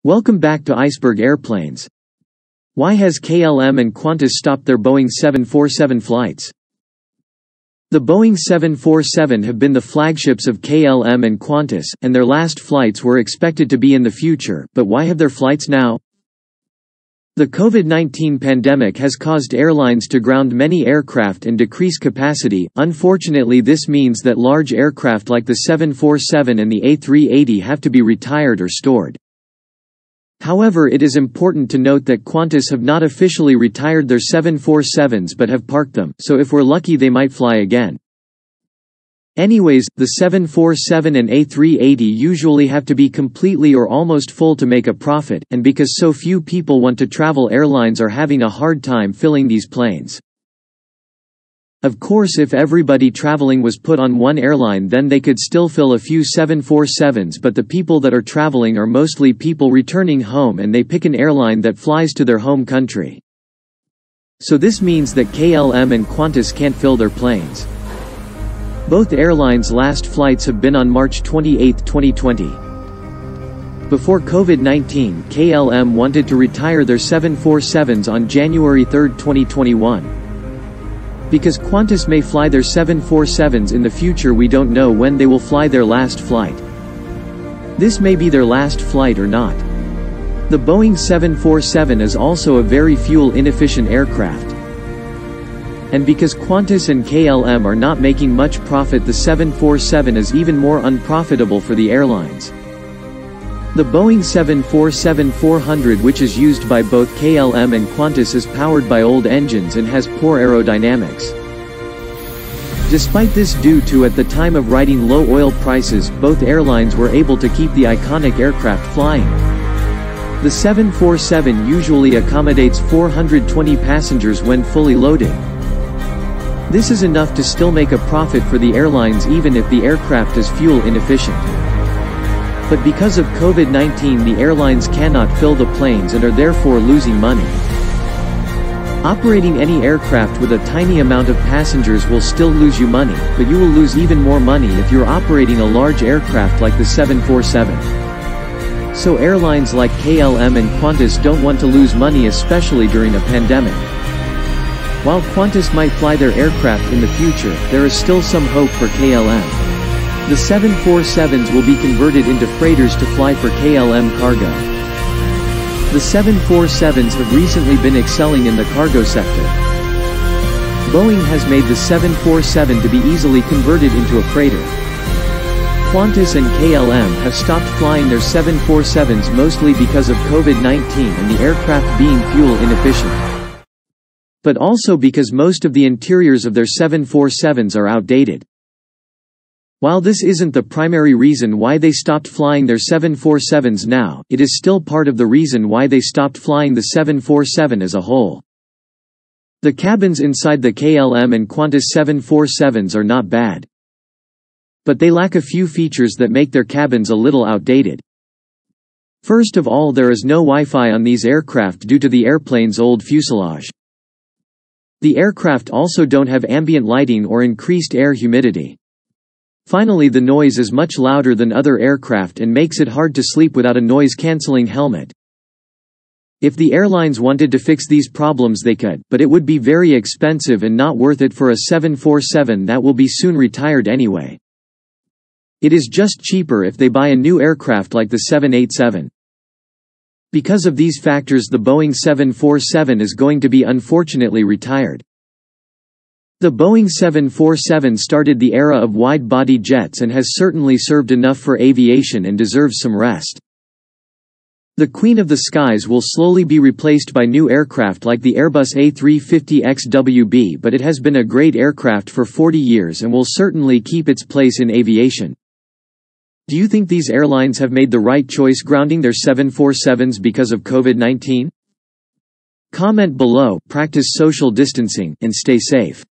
Welcome back to Iceberg Airplanes. Why has KLM and Qantas stopped their Boeing 747 flights? The Boeing 747 have been the flagships of KLM and Qantas, and their last flights were expected to be in the future, but why have their flights now? The COVID-19 pandemic has caused airlines to ground many aircraft and decrease capacity. Unfortunately, this means that large aircraft like the 747 and the A380 have to be retired or stored. However, it is important to note that Qantas have not officially retired their 747s but have parked them, so if we're lucky they might fly again. Anyways, the 747 and A380 usually have to be completely or almost full to make a profit, and because so few people want to travel, airlines are having a hard time filling these planes. Of course, if everybody traveling was put on one airline, then they could still fill a few 747s, but the people that are traveling are mostly people returning home, and they pick an airline that flies to their home country. So this means that KLM and Qantas can't fill their planes. Both airlines' last flights have been on March 28, 2020. Before COVID-19, KLM wanted to retire their 747s on January 3, 2021. Because Qantas may fly their 747s in the future, we don't know when they will fly their last flight. This may be their last flight or not. The Boeing 747 is also a very fuel-inefficient aircraft. And because Qantas and KLM are not making much profit, the 747 is even more unprofitable for the airlines. The Boeing 747-400, which is used by both KLM and Qantas, is powered by old engines and has poor aerodynamics. Despite this, due to at the time of writing low oil prices, both airlines were able to keep the iconic aircraft flying. The 747 usually accommodates 420 passengers when fully loaded. This is enough to still make a profit for the airlines even if the aircraft is fuel inefficient. But because of COVID-19, the airlines cannot fill the planes and are therefore losing money. Operating any aircraft with a tiny amount of passengers will still lose you money, but you will lose even more money if you're operating a large aircraft like the 747. So airlines like KLM and Qantas don't want to lose money, especially during a pandemic. While Qantas might fly their aircraft in the future, there is still some hope for KLM. The 747s will be converted into freighters to fly for KLM cargo. The 747s have recently been excelling in the cargo sector. Boeing has made the 747 to be easily converted into a freighter. Qantas and KLM have stopped flying their 747s mostly because of COVID-19 and the aircraft being fuel inefficient. But also because most of the interiors of their 747s are outdated. While this isn't the primary reason why they stopped flying their 747s now, it is still part of the reason why they stopped flying the 747 as a whole. The cabins inside the KLM and Qantas 747s are not bad. But they lack a few features that make their cabins a little outdated. First of all, there is no Wi-Fi on these aircraft due to the airplane's old fuselage. The aircraft also don't have ambient lighting or increased air humidity. Finally, the noise is much louder than other aircraft and makes it hard to sleep without a noise-canceling helmet. If the airlines wanted to fix these problems, they could, but it would be very expensive and not worth it for a 747 that will be soon retired anyway. It is just cheaper if they buy a new aircraft like the 787. Because of these factors, the Boeing 747 is going to be unfortunately retired. The Boeing 747 started the era of wide-body jets and has certainly served enough for aviation and deserves some rest. The Queen of the Skies will slowly be replaced by new aircraft like the Airbus A350XWB, but it has been a great aircraft for 40 years and will certainly keep its place in aviation. Do you think these airlines have made the right choice grounding their 747s because of COVID-19? Comment below, practice social distancing, and stay safe.